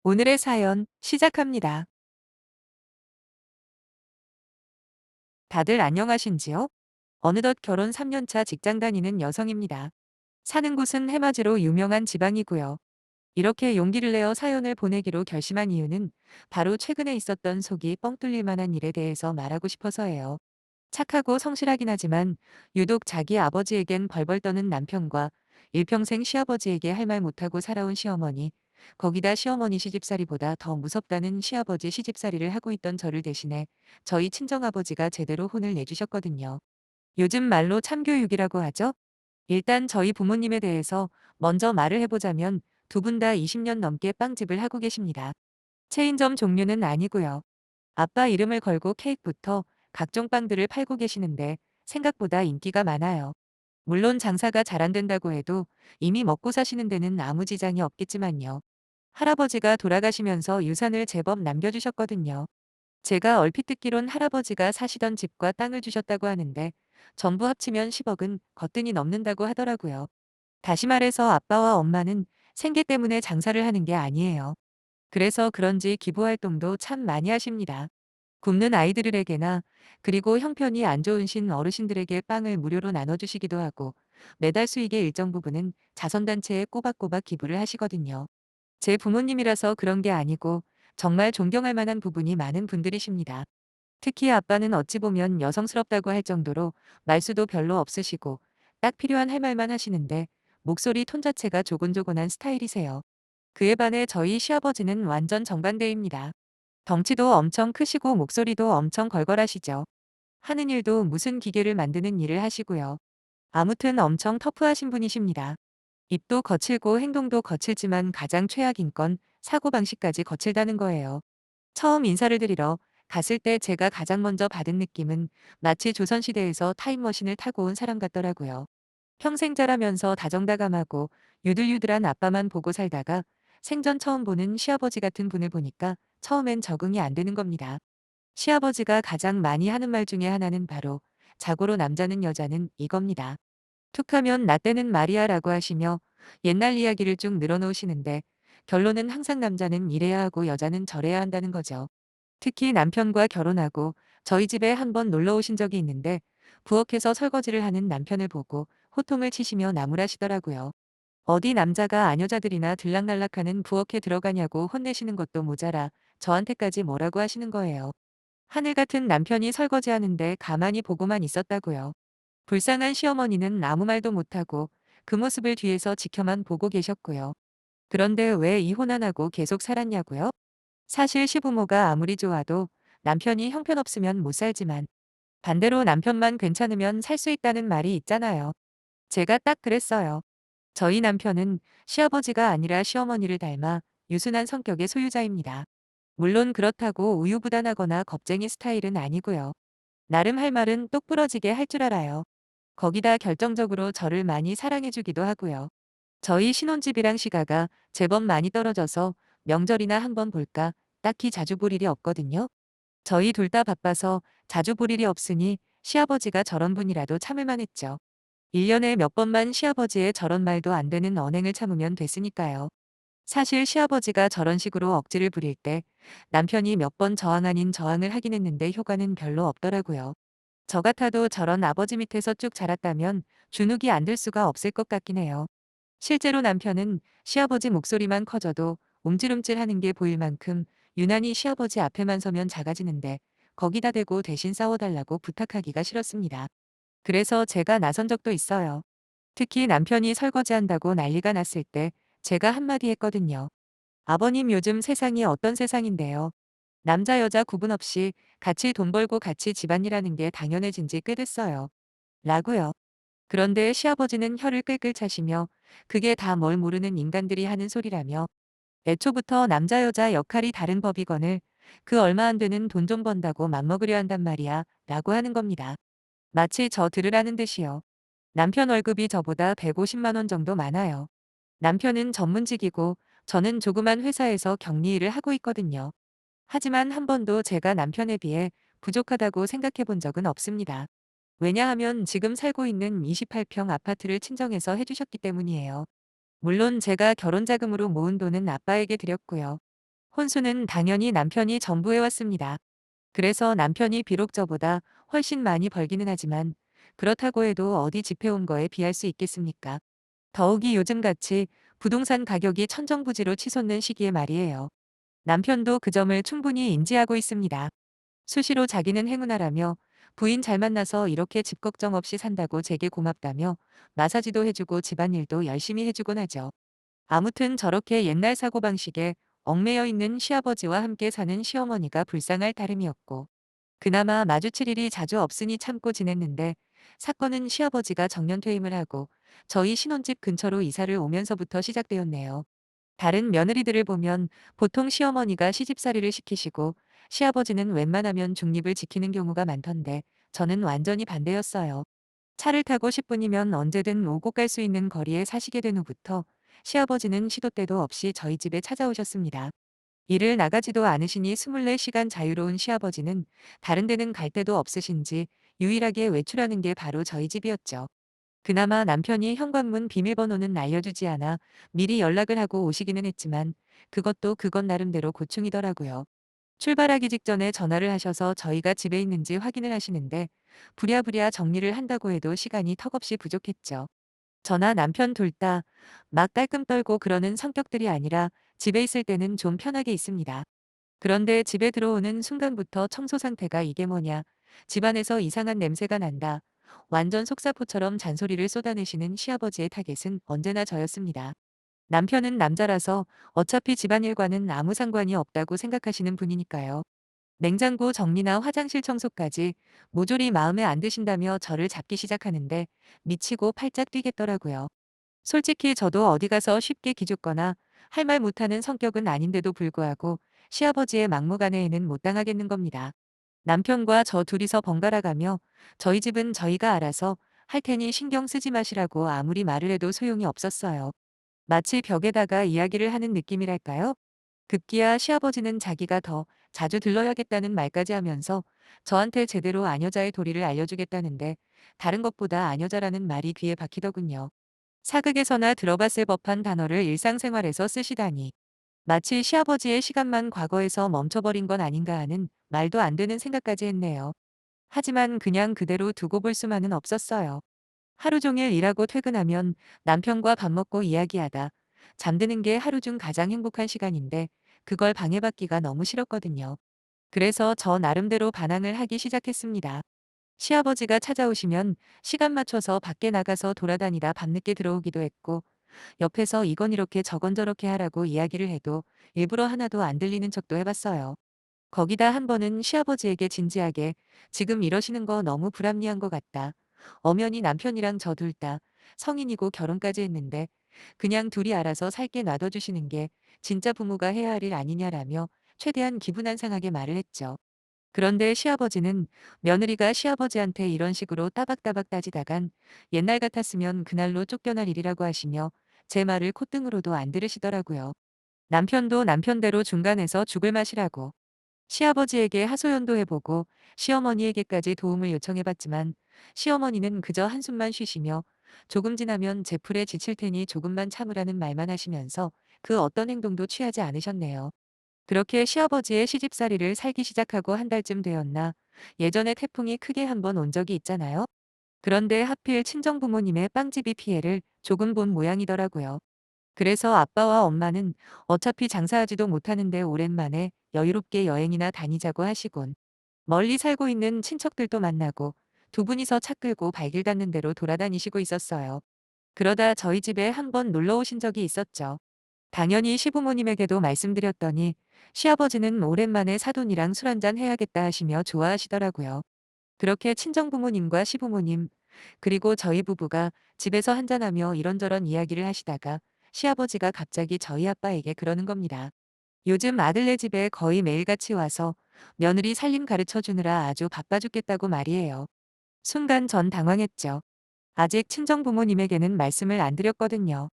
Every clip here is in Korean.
오늘의 사연 시작합니다. 다들 안녕하신지요? 어느덧 결혼 3년 차 직장 다니는 여성입니다. 사는 곳은 해맞이로 유명한 지방이고요. 이렇게 용기를 내어 사연을 보내기로 결심한 이유는 바로 최근에 있었던 속이 뻥 뚫릴 만한 일에 대해서 말하고 싶어서예요. 착하고 성실하긴 하지만 유독 자기 아버지에겐 벌벌 떠는 남편과 일평생 시아버지에게 할 말 못하고 살아온 시어머니, 거기다 시어머니 시집살이보다 더 무섭다는 시아버지 시집살이를 하고 있던 저를 대신해 저희 친정아버지가 제대로 혼을 내주셨거든요. 요즘 말로 참교육이라고 하죠? 일단 저희 부모님에 대해서 먼저 말을 해보자면 두 분 다 20년 넘게 빵집을 하고 계십니다. 체인점 종류는 아니고요. 아빠 이름을 걸고 케이크부터 각종 빵들을 팔고 계시는데 생각보다 인기가 많아요. 물론 장사가 잘 안 된다고 해도 이미 먹고 사시는 데는 아무 지장이 없겠지만요. 할아버지가 돌아가시면서 유산을 제법 남겨주셨거든요. 제가 얼핏 듣기론 할아버지가 사시던 집과 땅을 주셨다고 하는데 전부 합치면 10억은 거뜬히 넘는다고 하더라고요. 다시 말해서 아빠와 엄마는 생계 때문에 장사를 하는 게 아니에요. 그래서 그런지 기부활동도 참 많이 하십니다. 굶는 아이들에게나 그리고 형편이 안 좋으신 어르신들에게 빵을 무료로 나눠주시기도 하고 매달 수익의 일정 부분은 자선단체에 꼬박꼬박 기부를 하시거든요. 제 부모님이라서 그런 게 아니고 정말 존경할 만한 부분이 많은 분들이십니다. 특히 아빠는 어찌 보면 여성스럽다고 할 정도로 말수도 별로 없으시고 딱 필요한 할 말만 하시는데 목소리 톤 자체가 조곤조곤한 스타일이세요. 그에 반해 저희 시아버지는 완전 정반대입니다. 덩치도 엄청 크시고 목소리도 엄청 걸걸하시죠. 하는 일도 무슨 기계를 만드는 일을 하시고요. 아무튼 엄청 터프하신 분이십니다. 입도 거칠고 행동도 거칠지만 가장 최악인 건 사고방식까지 거칠다는 거예요. 처음 인사를 드리러 갔을 때 제가 가장 먼저 받은 느낌은 마치 조선시대에서 타임머신을 타고 온 사람 같더라고요. 평생 자라면서 다정다감하고 유들유들한 아빠만 보고 살다가 생전 처음 보는 시아버지 같은 분을 보니까 처음엔 적응이 안 되는 겁니다. 시아버지가 가장 많이 하는 말 중에 하나는 바로 자고로 남자는 여자는 이겁니다. 툭하면 나 때는 말이야라고 하시며 옛날 이야기를 쭉 늘어놓으시는데 결론은 항상 남자는 이래야 하고 여자는 저래야 한다는 거죠. 특히 남편과 결혼하고 저희 집에 한번 놀러 오신 적이 있는데 부엌에서 설거지를 하는 남편을 보고 호통을 치시며 나무라시더라고요. 어디 남자가 아녀자들이나 들락날락하는 부엌에 들어가냐고 혼내시는 것도 모자라 저한테까지 뭐라고 하시는 거예요. 하늘 같은 남편이 설거지하는데 가만히 보고만 있었다고요. 불쌍한 시어머니는 아무 말도 못하고 그 모습을 뒤에서 지켜만 보고 계셨고요. 그런데 왜 이혼 안 하고 계속 살았냐고요? 사실 시부모가 아무리 좋아도 남편이 형편없으면 못 살지만 반대로 남편만 괜찮으면 살 수 있다는 말이 있잖아요. 제가 딱 그랬어요. 저희 남편은 시아버지가 아니라 시어머니를 닮아 유순한 성격의 소유자입니다. 물론 그렇다고 우유부단하거나 겁쟁이 스타일은 아니고요. 나름 할 말은 똑부러지게 할 줄 알아요. 거기다 결정적으로 저를 많이 사랑해주기도 하고요. 저희 신혼집이랑 시가가 제법 많이 떨어져서 명절이나 한번 볼까 딱히 자주 볼 일이 없거든요. 저희 둘 다 바빠서 자주 볼 일이 없으니 시아버지가 저런 분이라도 참을만 했죠. 1년에 몇 번만 시아버지의 저런 말도 안 되는 언행을 참으면 됐으니까요. 사실 시아버지가 저런 식으로 억지를 부릴 때 남편이 몇 번 저항 아닌 저항을 하긴 했는데 효과는 별로 없더라고요. 저 같아도 저런 아버지 밑에서 쭉 자랐다면 주눅이 안 들 수가 없을 것 같긴 해요. 실제로 남편은 시아버지 목소리만 커져도 움찔움찔하는 게 보일 만큼 유난히 시아버지 앞에만 서면 작아지는데 거기다 대고 대신 싸워달라고 부탁하기가 싫었습니다. 그래서 제가 나선 적도 있어요. 특히 남편이 설거지한다고 난리가 났을 때 제가 한마디 했거든요. 아버님 요즘 세상이 어떤 세상인데요. 남자 여자 구분 없이 같이 돈 벌고 같이 집안일하는 게 당연해진 지 꽤 됐어요. 라고요. 그런데 시아버지는 혀를 끌끌 차시며 그게 다 뭘 모르는 인간들이 하는 소리라며 애초부터 남자 여자 역할이 다른 법이건을 그 얼마 안 되는 돈 좀 번다고 맘먹으려 한단 말이야 라고 하는 겁니다. 마치 저 들으라는 듯이요. 남편 월급이 저보다 150만 원 정도 많아요. 남편은 전문직이고 저는 조그만 회사에서 격리 일을 하고 있거든요. 하지만 한 번도 제가 남편에 비해 부족하다고 생각해 본 적은 없습니다. 왜냐하면 지금 살고 있는 28평 아파트를 친정에서 해주셨기 때문이에요. 물론 제가 결혼 자금으로 모은 돈은 아빠에게 드렸고요. 혼수는 당연히 남편이 전부해왔습니다. 그래서 남편이 비록 저보다 훨씬 많이 벌기는 하지만 그렇다고 해도 어디 집해온 거에 비할 수 있겠습니까? 더욱이 요즘같이 부동산 가격이 천정부지로 치솟는 시기에 말이에요. 남편도 그 점을 충분히 인지하고 있습니다. 수시로 자기는 행운아라며 부인 잘 만나서 이렇게 집 걱정 없이 산다고 제게 고맙다며 마사지도 해주고 집안일도 열심히 해주곤 하죠. 아무튼 저렇게 옛날 사고방식에 얽매여 있는 시아버지와 함께 사는 시어머니가 불쌍할 따름이었고 그나마 마주칠 일이 자주 없으니 참고 지냈는데 사건은 시아버지가 정년퇴임을 하고 저희 신혼집 근처로 이사를 오면서부터 시작되었네요. 다른 며느리들을 보면 보통 시어머니가 시집살이를 시키시고 시아버지는 웬만하면 중립을 지키는 경우가 많던데 저는 완전히 반대였어요. 차를 타고 10분이면 언제든 오고 갈 수 있는 거리에 사시게 된 후부터 시아버지는 시도 때도 없이 저희 집에 찾아오셨습니다. 일을 나가지도 않으시니 24시간 자유로운 시아버지는 다른 데는 갈 데도 없으신지 유일하게 외출하는 게 바로 저희 집이었죠. 그나마 남편이 현관문 비밀번호는 알려주지 않아 미리 연락을 하고 오시기는 했지만 그것도 그것 나름대로 고충이더라고요. 출발하기 직전에 전화를 하셔서 저희가 집에 있는지 확인을 하시는데 부랴부랴 정리를 한다고 해도 시간이 턱없이 부족했죠. 저나 남편 둘 다 막 깔끔 떨고 그러는 성격들이 아니라 집에 있을 때는 좀 편하게 있습니다. 그런데 집에 들어오는 순간부터 청소 상태가 이게 뭐냐. 집안에서 이상한 냄새가 난다. 완전 속사포처럼 잔소리를 쏟아내시는 시아버지의 타겟은 언제나 저였습니다. 남편은 남자라서 어차피 집안일과는 아무 상관이 없다고 생각하시는 분이니까요. 냉장고 정리나 화장실 청소까지 모조리 마음에 안 드신다며 저를 잡기 시작하는데 미치고 팔짝 뛰겠더라고요. 솔직히 저도 어디 가서 쉽게 기죽거나 할 말 못하는 성격은 아닌데도 불구하고 시아버지의 막무가내에는 못 당하겠는 겁니다. 남편과 저 둘이서 번갈아 가며 저희 집은 저희가 알아서 할 테니 신경 쓰지 마시라고 아무리 말을 해도 소용이 없었어요. 마치 벽에다가 이야기를 하는 느낌이랄까요? 급기야 시아버지는 자기가 더 자주 들러야겠다는 말까지 하면서 저한테 제대로 아녀자의 도리를 알려주겠다는데 다른 것보다 아녀자라는 말이 귀에 박히더군요. 사극에서나 들어봤을 법한 단어를 일상생활에서 쓰시다니. 마치 시아버지의 시간만 과거에서 멈춰버린 건 아닌가 하는 말도 안 되는 생각까지 했네요. 하지만 그냥 그대로 두고 볼 수만은 없었어요. 하루 종일 일하고 퇴근하면 남편과 밥 먹고 이야기하다 잠드는 게 하루 중 가장 행복한 시간인데 그걸 방해받기가 너무 싫었거든요. 그래서 저 나름대로 반항을 하기 시작했습니다. 시아버지가 찾아오시면 시간 맞춰서 밖에 나가서 돌아다니다 밤늦게 들어오기도 했고 옆에서 이건 이렇게 저건 저렇게 하라고 이야기를 해도 일부러 하나도 안 들리는 척도 해봤어요. 거기다 한 번은 시아버지에게 진지하게 지금 이러시는 거 너무 불합리한 것 같다. 엄연히 남편이랑 저 둘 다 성인이고 결혼까지 했는데 그냥 둘이 알아서 살게 놔둬주시는 게 진짜 부모가 해야 할 일 아니냐라며 최대한 기분 안 상하게 말을 했죠. 그런데 시아버지는 며느리가 시아버지한테 이런 식으로 따박따박 따지다간 옛날 같았으면 그날로 쫓겨날 일이라고 하시며 제 말을 콧등으로도 안 들으시더라고요. 남편도 남편대로 중간에서 죽을 맛이라고 시아버지에게 하소연도 해보고 시어머니에게까지 도움을 요청해봤지만 시어머니는 그저 한숨만 쉬시며 조금 지나면 제 풀에 지칠 테니 조금만 참으라는 말만 하시면서 그 어떤 행동도 취하지 않으셨네요. 그렇게 시아버지의 시집살이를 살기 시작하고 한 달쯤 되었나 예전에 태풍이 크게 한번 온 적이 있잖아요. 그런데 하필 친정부모님의 빵집이 피해를 조금 본 모양이더라고요. 그래서 아빠와 엄마는 어차피 장사하지도 못하는데 오랜만에 여유롭게 여행이나 다니자고 하시곤 멀리 살고 있는 친척들도 만나고 두 분이서 차 끌고 발길 닿는 대로 돌아다니시고 있었어요. 그러다 저희 집에 한번 놀러 오신 적이 있었죠. 당연히 시부모님에게도 말씀드렸더니 시아버지는 오랜만에 사돈이랑 술 한잔 해야겠다 하시며 좋아하시더라고요. 그렇게 친정부모님과 시부모님, 그리고 저희 부부가 집에서 한잔하며 이런저런 이야기를 하시다가 시아버지가 갑자기 저희 아빠에게 그러는 겁니다. 요즘 아들네 집에 거의 매일같이 와서 며느리 살림 가르쳐 주느라 아주 바빠 죽겠다고 말이에요. 순간 전 당황했죠. 아직 친정부모님에게는 말씀을 안 드렸거든요.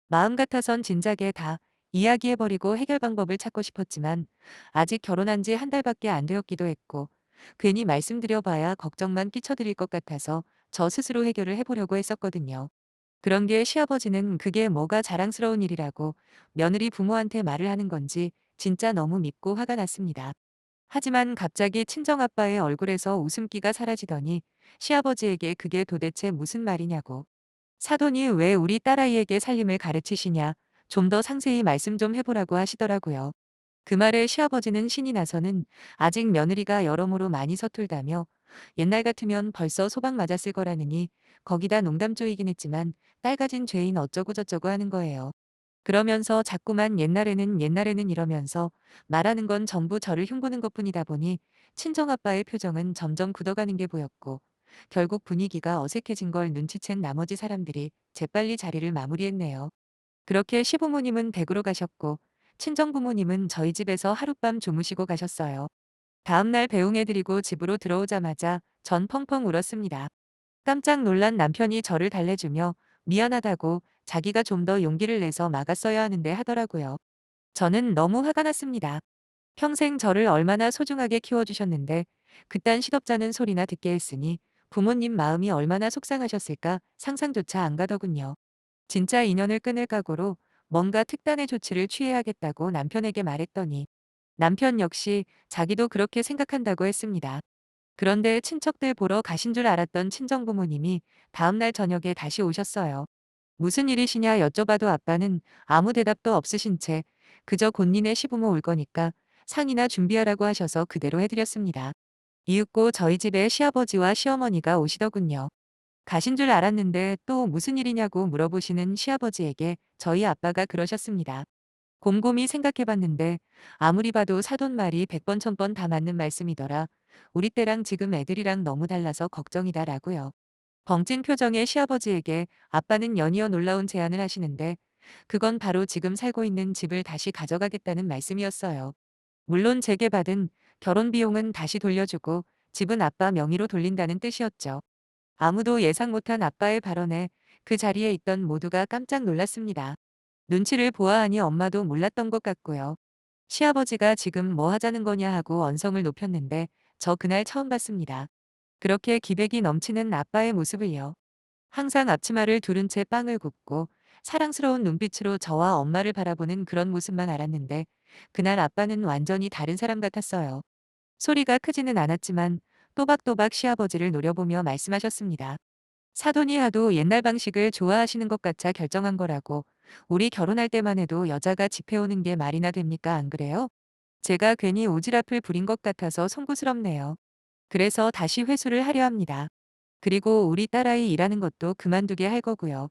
마음 같아선 진작에 다 이야기해버리고 해결 방법을 찾고 싶었지만 아직 결혼한 지 한 달밖에 안 되었기도 했고 괜히 말씀드려봐야 걱정만 끼쳐드릴 것 같아서 저 스스로 해결을 해보려고 했었거든요. 그런게 시아버지는 그게 뭐가 자랑스러운 일이라고 며느리 부모한테 말을 하는 건지 진짜 너무 밉고 화가 났습니다. 하지만 갑자기 친정아빠의 얼굴에서 웃음기가 사라지더니 시아버지에게 그게 도대체 무슨 말이냐고. 사돈이 왜 우리 딸아이에게 살림을 가르치시냐, 좀 더 상세히 말씀 좀 해보라고 하시더라고요. 그 말에 시아버지는 신이 나서는 아직 며느리가 여러모로 많이 서툴다며 옛날 같으면 벌써 소방 맞았을 거라느니 거기다 농담조이긴 했지만 딸 가진 죄인 어쩌고저쩌고 하는 거예요. 그러면서 자꾸만 옛날에는 이러면서 말하는 건 전부 저를 흉보는 것뿐이다 보니 친정아빠의 표정은 점점 굳어가는 게 보였고 결국 분위기가 어색해진 걸 눈치챈 나머지 사람들이 재빨리 자리를 마무리했네요. 그렇게 시부모님은 댁으로 가셨고 친정부모님은 저희 집에서 하룻밤 주무시고 가셨어요. 다음날 배웅해드리고 집으로 들어오자마자 전 펑펑 울었습니다. 깜짝 놀란 남편이 저를 달래주며 미안하다고 자기가 좀 더 용기를 내서 막았어야 하는데 하더라고요. 저는 너무 화가 났습니다. 평생 저를 얼마나 소중하게 키워주셨는데 그딴 시덥잖은 소리나 듣게 했으니 부모님 마음이 얼마나 속상하셨을까 상상조차 안 가더군요. 진짜 인연을 끊을 각오로 뭔가 특단의 조치를 취해야겠다고 남편에게 말했더니 남편 역시 자기도 그렇게 생각한다고 했습니다. 그런데 친척들 보러 가신 줄 알았던 친정부모님이 다음날 저녁에 다시 오셨어요. 무슨 일이시냐 여쭤봐도 아빠는 아무 대답도 없으신 채 그저 곤니네 시부모 올 거니까 상이나 준비하라고 하셔서 그대로 해드렸습니다. 이윽고 저희 집에 시아버지와 시어머니가 오시더군요. 가신 줄 알았는데 또 무슨 일이냐고 물어보시는 시아버지에게 저희 아빠가 그러셨습니다. 곰곰이 생각해봤는데 아무리 봐도 사돈 말이 100번 1000번 다 맞는 말씀이더라. 우리 때랑 지금 애들이랑 너무 달라서 걱정이다라고요. 벙찐 표정의 시아버지에게 아빠는 연이어 놀라운 제안을 하시는데 그건 바로 지금 살고 있는 집을 다시 가져가겠다는 말씀이었어요. 물론 제게 받은 결혼 비용은 다시 돌려주고 집은 아빠 명의로 돌린다는 뜻이었죠. 아무도 예상 못한 아빠의 발언에 그 자리에 있던 모두가 깜짝 놀랐습니다. 눈치를 보아하니 엄마도 몰랐던 것 같고요. 시아버지가 지금 뭐 하자는 거냐 하고 언성을 높였는데 저 그날 처음 봤습니다. 그렇게 기백이 넘치는 아빠의 모습을요. 항상 앞치마를 두른 채 빵을 굽고 사랑스러운 눈빛으로 저와 엄마를 바라보는 그런 모습만 알았는데 그날 아빠는 완전히 다른 사람 같았어요. 소리가 크지는 않았지만 또박또박 시아버지를 노려보며 말씀하셨습니다. 사돈이 하도 옛날 방식을 좋아하시는 것 같아 결정한 거라고. 우리 결혼할 때만 해도 여자가 집해오는 게 말이나 됩니까 안 그래요? 제가 괜히 오지랖을 부린 것 같아서 송구스럽네요. 그래서 다시 회수를 하려 합니다. 그리고 우리 딸아이 일하는 것도 그만두게 할 거고요.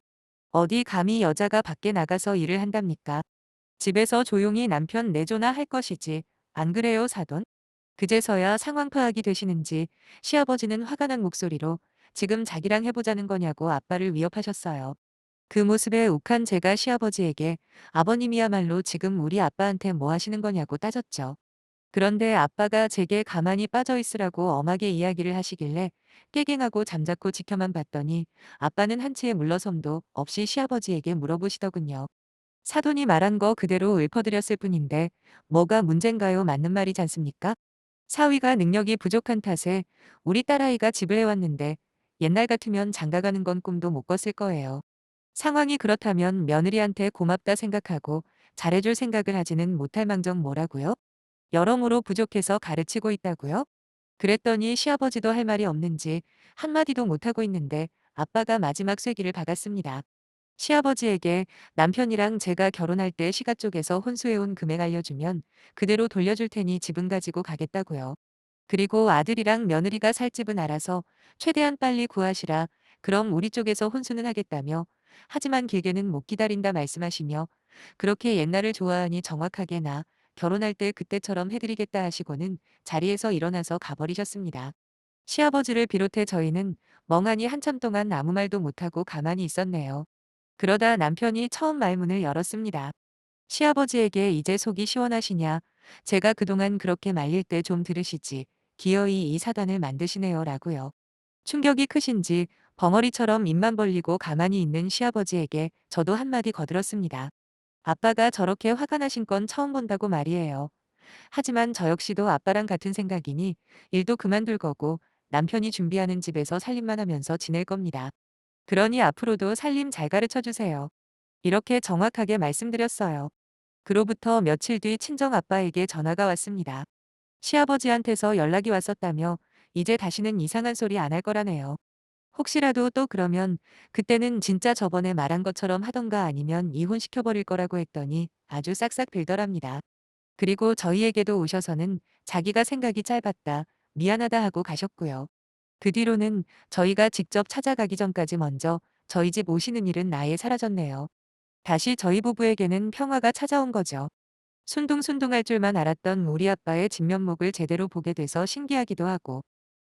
어디 감히 여자가 밖에 나가서 일을 한답니까? 집에서 조용히 남편 내조나 할 것이지. 안 그래요 사돈? 그제서야 상황 파악이 되시는지 시아버지는 화가 난 목소리로 지금 자기랑 해보자는 거냐고 아빠를 위협하셨어요. 그 모습에 욱한 제가 시아버지에게 아버님이야말로 지금 우리 아빠한테 뭐 하시는 거냐고 따졌죠. 그런데 아빠가 제게 가만히 빠져 있으라고 엄하게 이야기를 하시길래 깨갱하고 잠자코 지켜만 봤더니 아빠는 한치의 물러섬도 없이 시아버지에게 물어보시더군요. 사돈이 말한 거 그대로 읊어드렸을 뿐인데 뭐가 문젠가요? 맞는 말이지 않습니까? 사위가 능력이 부족한 탓에 우리 딸아이가 집을 해왔는데 옛날 같으면 장가가는 건 꿈도 못 꿨을 거예요. 상황이 그렇다면 며느리한테 고맙다 생각하고 잘해줄 생각을 하지는 못할 망정 뭐라고요? 여러모로 부족해서 가르치고 있다고요? 그랬더니 시아버지도 할 말이 없는지 한마디도 못하고 있는데 아빠가 마지막 쐐기를 박았습니다. 시아버지에게 남편이랑 제가 결혼할 때 시가 쪽에서 혼수해온 금액 알려주면 그대로 돌려줄 테니 집은 가지고 가겠다고요. 그리고 아들이랑 며느리가 살 집은 알아서 최대한 빨리 구하시라. 그럼 우리 쪽에서 혼수는 하겠다며 하지만 길게는 못 기다린다 말씀하시며 그렇게 옛날을 좋아하니 정확하게 나 결혼할 때 그때처럼 해드리겠다 하시고는 자리에서 일어나서 가버리셨습니다. 시아버지를 비롯해 저희는 멍하니 한참 동안 아무 말도 못하고 가만히 있었네요. 그러다 남편이 처음 말문을 열었습니다. 시아버지에게 이제 속이 시원하시냐? 제가 그동안 그렇게 말릴 때 좀 들으시지. 기어이 이 사단을 만드시네요 라고요. 충격이 크신지 벙어리처럼 입만 벌리고 가만히 있는 시아버지에게 저도 한마디 거들었습니다. 아빠가 저렇게 화가 나신 건 처음 본다고 말이에요. 하지만 저 역시도 아빠랑 같은 생각이니 일도 그만둘 거고 남편이 준비하는 집에서 살림만 하면서 지낼 겁니다. 그러니 앞으로도 살림 잘 가르쳐 주세요. 이렇게 정확하게 말씀드렸어요. 그로부터 며칠 뒤 친정아빠에게 전화가 왔습니다. 시아버지한테서 연락이 왔었다며 이제 다시는 이상한 소리 안 할 거라네요. 혹시라도 또 그러면 그때는 진짜 저번에 말한 것처럼 하던가 아니면 이혼시켜버릴 거라고 했더니 아주 싹싹 빌더랍니다. 그리고 저희에게도 오셔서는 자기가 생각이 짧았다, 미안하다 하고 가셨고요. 그 뒤로는 저희가 직접 찾아가기 전까지 먼저 저희 집 오시는 일은 아예 사라졌네요. 다시 저희 부부에게는 평화가 찾아온 거죠. 순둥순둥할 줄만 알았던 우리 아빠의 진면목을 제대로 보게 돼서 신기하기도 하고,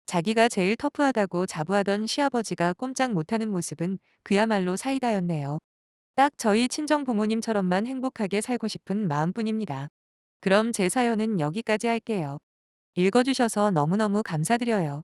자기가 제일 터프하다고 자부하던 시아버지가 꼼짝 못하는 모습은 그야말로 사이다였네요. 딱 저희 친정 부모님처럼만 행복하게 살고 싶은 마음뿐입니다. 그럼 제 사연은 여기까지 할게요. 읽어주셔서 너무너무 감사드려요.